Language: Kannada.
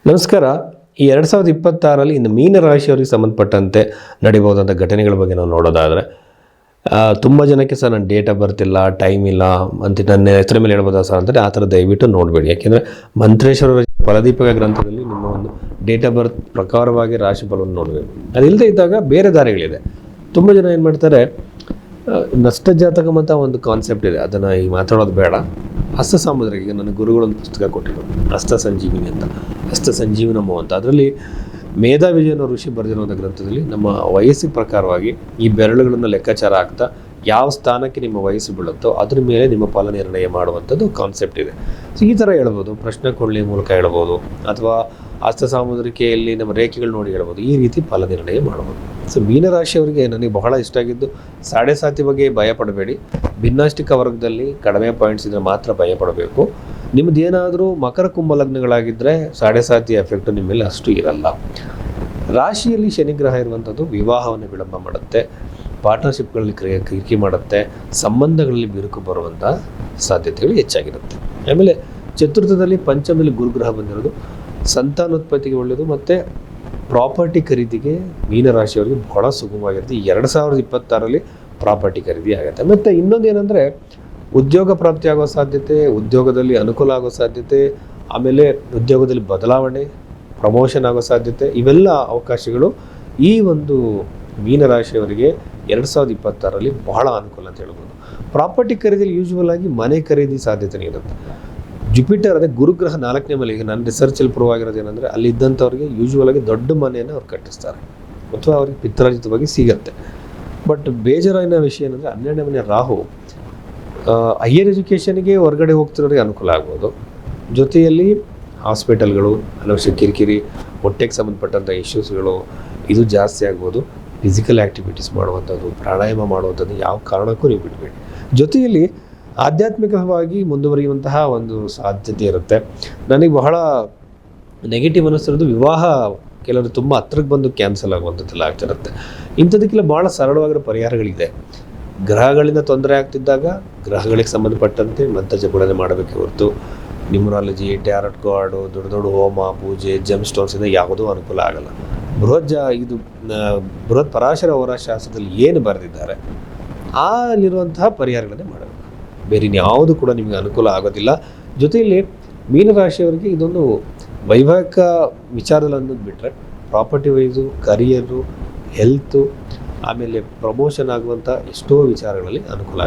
ನಮಸ್ಕಾರ. ಈ 2026ರಲ್ಲಿ ಇನ್ನು ಮೀನ ರಾಶಿಯವರಿಗೆ ಸಂಬಂಧಪಟ್ಟಂತೆ ನಡಿಬಹುದಂಥ ಘಟನೆಗಳ ಬಗ್ಗೆ ನಾವು ನೋಡೋದಾದರೆ, ತುಂಬ ಜನಕ್ಕೆ ಸರ್ ನನ್ನ ಡೇಟ್ ಆಫ್ ಬರ್ತ್ ಇಲ್ಲ, ಟೈಮ್ ಇಲ್ಲ ಅಂತ ನನ್ನ ಹೆಸರ ಮೇಲೆ ಹೇಳ್ಬೋದಾ ಸರ್ ಅಂತಾರೆ. ಆ ಥರ ದಯವಿಟ್ಟು ನೋಡಬೇಡಿ. ಯಾಕೆಂದರೆ ಮಂತ್ರೇಶ್ವರ ಫಲದೀಪಿಕಾ ಗ್ರಂಥದಲ್ಲಿ ನಿಮ್ಮ ಒಂದು ಡೇಟ್ ಆಫ್ ಬರ್ತ್ ಪ್ರಕಾರವಾಗಿ ರಾಶಿ ಫಲವನ್ನು ನೋಡಬೇಕು. ಅದಿಲ್ಲದೆ ಇದ್ದಾಗ ಬೇರೆ ದಾರಿಗಳಿದೆ. ತುಂಬ ಜನ ಏನು ಮಾಡ್ತಾರೆ, ನಷ್ಟ ಜಾತಕಂ ಅಂತ ಒಂದು ಕಾನ್ಸೆಪ್ಟ್ ಇದೆ, ಅದನ್ನು ಈಗ ಮಾತಾಡೋದು ಬೇಡ. ಹಸ್ತ ಸಾಮುದ್ರಿಕ, ಈಗ ನನ್ನ ಗುರುಗಳೊಂದು ಪುಸ್ತಕ ಕೊಟ್ಟಿದ್ರು, ಹಸ್ತ ಸಂಜೀವಿನಿ ಅಂತ, ಹಸ್ತ ಸಂಜೀವನಮೋ ಅಂತ. ಅದರಲ್ಲಿ ಮೇಧಾವಿಜಯನ ಋಷಿ ಬರೆದಿರುವಂಥ ಗ್ರಂಥದಲ್ಲಿ ನಮ್ಮ ವಯಸ್ಸಿನ ಪ್ರಕಾರವಾಗಿ ಈ ಬೆರಳುಗಳನ್ನು ಲೆಕ್ಕಾಚಾರ ಆಗ್ತಾ ಯಾವ ಸ್ಥಾನಕ್ಕೆ ನಿಮ್ಮ ವಯಸ್ಸು ಬೀಳುತ್ತೋ ಅದ್ರ ಮೇಲೆ ನಿಮ್ಮ ಫಲ ನಿರ್ಣಯ ಮಾಡುವಂಥದ್ದು ಕಾನ್ಸೆಪ್ಟ್ ಇದೆ. ಸೊ ಈ ಥರ ಹೇಳ್ಬೋದು, ಪ್ರಶ್ನೆ ಕೊಳ್ಳಿ ಮೂಲಕ ಹೇಳ್ಬೋದು, ಅಥವಾ ಹಸ್ತ ಸಾಮುದ್ರಿಕೆಯಲ್ಲಿ ನಮ್ಮ ರೇಖೆಗಳು ನೋಡಿ ಹೇಳ್ಬೋದು. ಈ ರೀತಿ ಫಲ ನಿರ್ಣಯ ಮಾಡ್ಬೋದು. ಸೊ ಮೀನರಾಶಿಯವರಿಗೆ ನನಗೆ ಬಹಳ ಇಷ್ಟ ಆಗಿದ್ದು, ಸಾಡೆ ಸಾತಿ ಬಗ್ಗೆ ಭಯ ಪಡಬೇಡಿ. ಭಿನ್ನಾಷ್ಟಿಕ ವರ್ಗದಲ್ಲಿ ಕಡಿಮೆ ಪಾಯಿಂಟ್ಸ್ ಇದ್ರೆ ಮಾತ್ರ ಭಯ ಪಡಬೇಕು. ನಿಮ್ದು ಏನಾದರೂ ಮಕರ ಕುಂಭ ಲಗ್ನಗಳಾಗಿದ್ದರೆ ಸಾಡೆ ಸಾತಿ ಎಫೆಕ್ಟು ನಿಮ್ಮ ಮೇಲೆ ಅಷ್ಟು ಇರಲ್ಲ. ರಾಶಿಯಲ್ಲಿ ಶನಿಗ್ರಹ ಇರುವಂಥದ್ದು ವಿವಾಹವನ್ನು ವಿಳಂಬ ಮಾಡುತ್ತೆ, ಪಾರ್ಟ್ನರ್ಶಿಪ್ಗಳಲ್ಲಿ ಕಿರಿಕಿ ಮಾಡುತ್ತೆ, ಸಂಬಂಧಗಳಲ್ಲಿ ಬಿರುಕು ಬರುವಂಥ ಸಾಧ್ಯತೆಗಳು ಹೆಚ್ಚಾಗಿರುತ್ತೆ. ಆಮೇಲೆ ಚತುರ್ಥದಲ್ಲಿ ಪಂಚಮದಲ್ಲಿ ಗುರುಗ್ರಹ ಬಂದಿರೋದು ಸಂತಾನೋತ್ಪತ್ತಿಗೆ ಒಳ್ಳೆಯದು, ಮತ್ತು ಪ್ರಾಪರ್ಟಿ ಖರೀದಿಗೆ ಮೀನರಾಶಿಯವರಿಗೆ ಬಹಳ ಸುಗಮವಾಗಿರುತ್ತೆ. 2026ರಲ್ಲಿ ಪ್ರಾಪರ್ಟಿ ಖರೀದಿ ಆಗುತ್ತೆ. ಮತ್ತು ಇನ್ನೊಂದು ಏನಂದರೆ, ಉದ್ಯೋಗ ಪ್ರಾಪ್ತಿ ಆಗೋ ಸಾಧ್ಯತೆ, ಉದ್ಯೋಗದಲ್ಲಿ ಅನುಕೂಲ ಆಗೋ ಸಾಧ್ಯತೆ, ಆಮೇಲೆ ಉದ್ಯೋಗದಲ್ಲಿ ಬದಲಾವಣೆ, ಪ್ರಮೋಷನ್ ಆಗೋ ಸಾಧ್ಯತೆ, ಇವೆಲ್ಲ ಅವಕಾಶಗಳು ಈ ಒಂದು ಮೀನರಾಶಿಯವರಿಗೆ 2026ರಲ್ಲಿ ಬಹಳ ಅನುಕೂಲ ಅಂತ ಹೇಳ್ಬೋದು. ಪ್ರಾಪರ್ಟಿ ಖರೀದಿಯಲ್ಲಿ ಯೂಶ್ವಲ್ ಆಗಿ ಮನೆ ಖರೀದಿ ಸಾಧ್ಯತೆ ಇರುತ್ತೆ. ಜುಪಿಟರ್ ಅದೇ ಗುರುಗ್ರಹ 4ನೇ ಮನೆ. ಈಗ ನನ್ನ ರಿಸರ್ಚಲ್ಲಿ ಪ್ರೂವ್ ಆಗಿರೋದು ಏನಂದರೆ, ಅಲ್ಲಿ ಇದ್ದಂಥವ್ರಿಗೆ ಯೂಶ್ವಲ್ ಆಗಿ ದೊಡ್ಡ ಮನೆಯನ್ನು ಅವ್ರು ಕಟ್ಟಿಸ್ತಾರೆ, ಅಥವಾ ಅವ್ರಿಗೆ ಪಿತ್ರಾರ್ಜಿತವಾಗಿ ಸಿಗತ್ತೆ. ಬಟ್ ಬೇಜಾರಿನ ವಿಷಯ ಏನಂದರೆ, 12ನೇ ಮನೆ ರಾಹು ಹೈಯರ್ ಎಜುಕೇಷನ್ಗೆ ಹೊರಗಡೆ ಹೋಗ್ತಿರೋರಿಗೆ ಅನುಕೂಲ ಆಗ್ಬೋದು. ಜೊತೆಯಲ್ಲಿ ಹಾಸ್ಪಿಟಲ್ಗಳು, ಹಲವು ಕಿರಿಕಿರಿ, ಹೊಟ್ಟೆಗೆ ಸಂಬಂಧಪಟ್ಟಂಥ ಇಶ್ಯೂಸ್ಗಳು ಇದು ಜಾಸ್ತಿ ಆಗ್ಬೋದು. ಫಿಸಿಕಲ್ ಆ್ಯಕ್ಟಿವಿಟೀಸ್ ಮಾಡುವಂಥದ್ದು, ಪ್ರಾಣಾಯಾಮ ಮಾಡುವಂಥದ್ದು ಯಾವ ಕಾರಣಕ್ಕೂ ನೀವು ಬಿಡಬೇಡಿ. ಜೊತೆಯಲ್ಲಿ ಆಧ್ಯಾತ್ಮಿಕವಾಗಿ ಮುಂದುವರಿಯುವಂತಹ ಒಂದು ಸಾಧ್ಯತೆ ಇರುತ್ತೆ. ನನಗೆ ಬಹಳ ನೆಗೆಟಿವ್ ಅನ್ನಿಸ್ತಿರೋದು, ವಿವಾಹ ಕೆಲವರು ತುಂಬ ಹತ್ರಕ್ಕೆ ಬಂದು ಕ್ಯಾನ್ಸಲ್ ಆಗುವಂಥದ್ದೆಲ್ಲ ಆಗ್ತಿರುತ್ತೆ. ಇಂಥದಕ್ಕೆಲ್ಲ ಭಾಳ ಸರಳವಾಗಿರೋ ಪರಿಹಾರಗಳಿದೆ. ಗ್ರಹಗಳಿಂದ ತೊಂದರೆ ಆಗ್ತಿದ್ದಾಗ ಗ್ರಹಗಳಿಗೆ ಸಂಬಂಧಪಟ್ಟಂತೆ ಮಂತ್ರ ಜಪಗಳನ್ನೇ ಮಾಡಬೇಕೆ ಹೊರತು ನ್ಯೂಮರಾಲಜಿ, ಟ್ಯಾರೋಟ್ ಕಾರ್ಡು, ದೊಡ್ಡ ದೊಡ್ಡ ಹೋಮ ಪೂಜೆ, ಜೆಮ್ ಸ್ಟೋನ್ಸಿಂದ ಯಾವುದೂ ಅನುಕೂಲ ಆಗಲ್ಲ. ಬೃಹತ್ ಪರಾಶರ ಹೋರಾಶಾಸ್ತ್ರದಲ್ಲಿ ಏನು ಬರೆದಿದ್ದಾರೆ ಅಲ್ಲಿರುವಂತಹ ಪರಿಹಾರಗಳನ್ನೇ ಮಾಡಬೇಕು. ಬೇರೆ ಇನ್ಯಾವುದು ಕೂಡ ನಿಮಗೆ ಅನುಕೂಲ ಆಗೋದಿಲ್ಲ. ಜೊತೆಯಲ್ಲಿ ಮೀನರಾಶಿಯವರಿಗೆ ಇದೊಂದು ವೈವಾಹಿಕ ವಿಚಾರದಲ್ಲಿ ಅನ್ನೋದು ಬಿಟ್ಟರೆ, ಪ್ರಾಪರ್ಟಿ ವೈಸು, ಕರಿಯರು, ಹೆಲ್ತು, ಆಮೇಲೆ ಪ್ರಮೋಷನ್ ಆಗುವಂಥ ಎಷ್ಟೋ ವಿಚಾರಗಳಲ್ಲಿ ಅನುಕೂಲ ಆಗುತ್ತೆ.